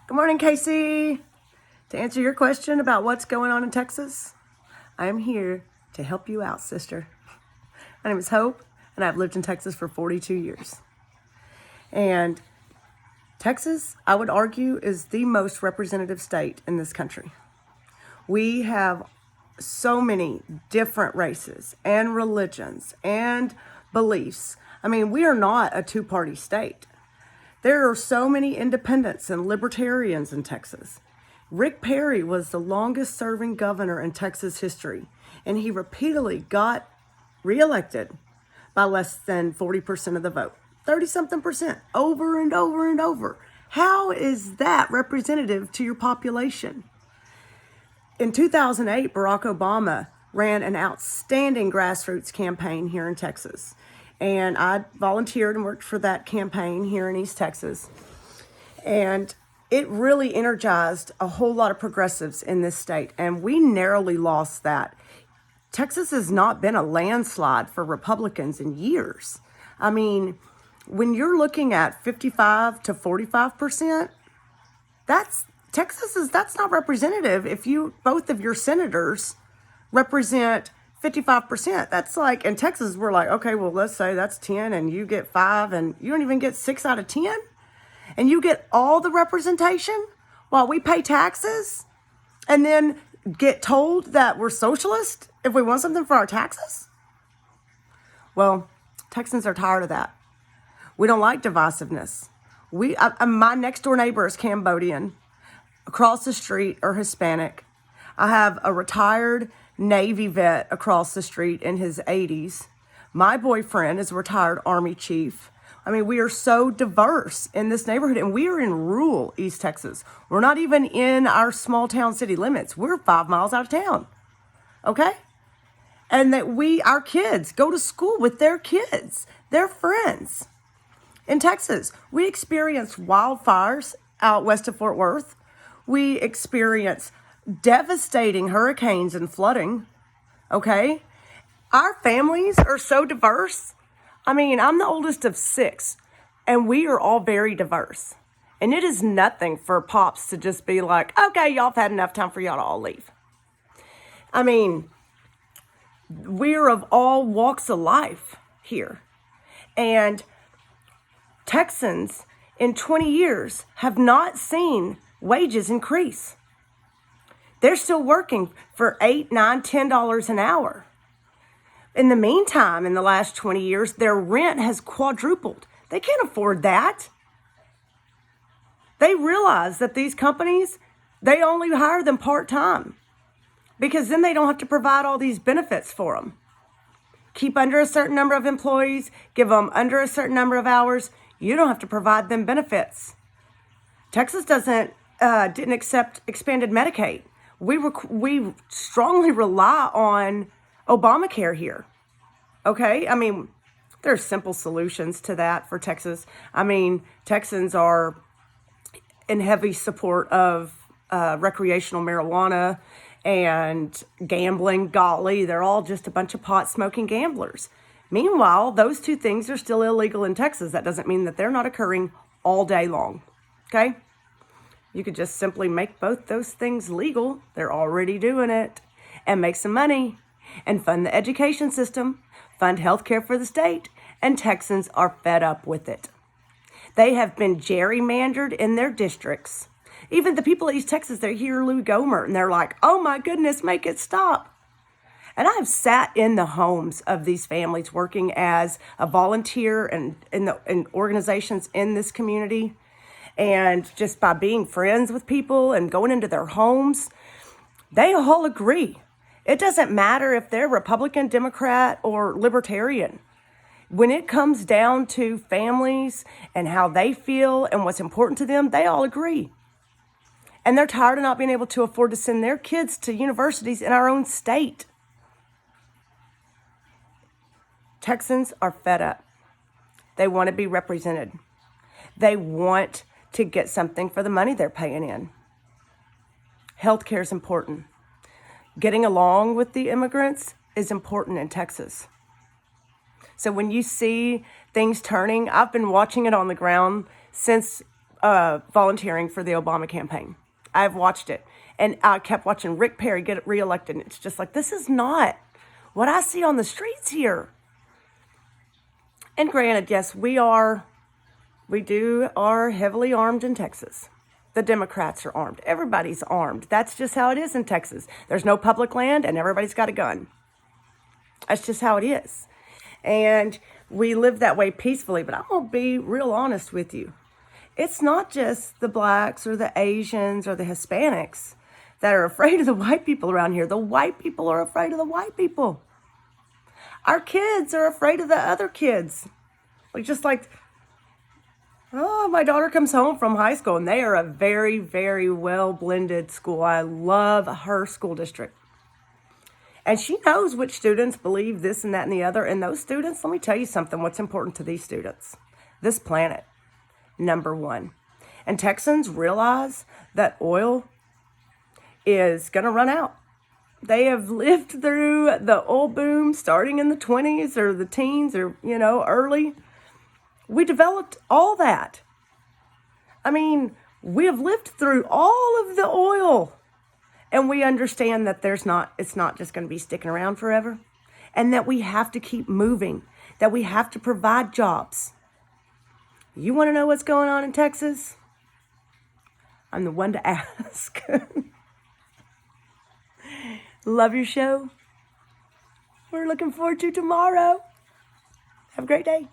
Good morning, Casey. To answer your question about what's going on in Texas, I am here to help you out, sister. My name is Hope, and I've lived in Texas for 42 years. And Texas, I would argue, is the most representative state in this country. We have so many different races and religions and beliefs. I mean, we are not a two-party state. There are so many independents and libertarians in Texas. Rick Perry was the longest serving governor in Texas history, and he repeatedly got reelected by less than 40% of the vote. 30-something percent, over and over and over. How is that representative to your population? In 2008, Barack Obama ran an outstanding grassroots campaign here in Texas. And I volunteered and worked for that campaign here in East Texas. And it really energized a whole lot of progressives in this state. And we narrowly lost that. Texas has not been a landslide for Republicans in years. I mean, when you're looking at 55 to 45%, that's not representative if both of your senators represent 55%. That's like, in Texas, we're like, okay, well, let's say that's 10 and you get 5 and you don't even get 6 out of 10. And you get all the representation while we pay taxes and then get told that we're socialist if we want something for our taxes. Well, Texans are tired of that. We don't like divisiveness. My next door neighbor is Cambodian. Across the street are Hispanic. I have a retired Navy vet across the street in his 80s. My boyfriend is a retired Army chief. I mean, we are so diverse in this neighborhood, and we are in rural East Texas. We're not even in our small town city limits. We're 5 miles out of town, okay? And that our kids go to school with their kids, their friends. In Texas, we experience wildfires out west of Fort Worth. We experience devastating hurricanes and flooding, okay? Our families are so diverse. I mean, I'm the oldest of 6, and we are all very diverse. And it is nothing for Pops to just be like, okay, y'all have had enough time for y'all to all leave. I mean, we're of all walks of life here. And Texans in 20 years have not seen wages increase. They're still working for $8, $9, $10 an hour. In the meantime, in the last 20 years, their rent has quadrupled. They can't afford that. They realize that these companies, they only hire them part-time because then they don't have to provide all these benefits for them. Keep under a certain number of employees, give them under a certain number of hours. You don't have to provide them benefits. Texas didn't accept expanded Medicaid. We strongly rely on Obamacare here, okay? I mean, there's simple solutions to that for Texas. I mean, Texans are in heavy support of recreational marijuana and gambling. Golly, they're all just a bunch of pot-smoking gamblers. Meanwhile, those two things are still illegal in Texas. That doesn't mean that they're not occurring all day long, okay? You could just simply make both those things legal. They're already doing it. And make some money. And fund the education system. Fund health care for the state. And Texans are fed up with it. They have been gerrymandered in their districts. Even the people of East Texas, they hear Lou Gomer and they're like, oh my goodness, make it stop. And I have sat in the homes of these families working as a volunteer and in organizations in this community. And just by being friends with people and going into their homes, they all agree. It doesn't matter if they're Republican, Democrat, or Libertarian. When it comes down to families and how they feel and what's important to them, they all agree. And they're tired of not being able to afford to send their kids to universities in our own state. Texans are fed up. They want to be represented. They want to get something for the money they're paying in. Healthcare is important. Getting along with the immigrants is important in Texas. So when you see things turning, I've been watching it on the ground since volunteering for the Obama campaign. I've watched it. And I kept watching Rick Perry get reelected. And it's just like, this is not what I see on the streets here. And granted, yes, we are heavily armed in Texas. The Democrats are armed. Everybody's armed. That's just how it is in Texas. There's no public land and everybody's got a gun. That's just how it is. And we live that way peacefully. But I'm going to be real honest with you. It's not just the blacks or the Asians or the Hispanics that are afraid of the white people around here. The white people are afraid of the white people. Our kids are afraid of the other kids. My daughter comes home from high school and they are a very, very well blended school. I love her school district. And she knows which students believe this and that and the other. And those students, let me tell you something, what's important to these students. This planet, number one. And Texans realize that oil is going to run out. They have lived through the oil boom starting in the 20s or the teens or, early. We developed all that. I mean, we have lived through all of the oil. And we understand that it's not just going to be sticking around forever. And that we have to keep moving. That we have to provide jobs. You want to know what's going on in Texas? I'm the one to ask. Love your show. We're looking forward to tomorrow. Have a great day.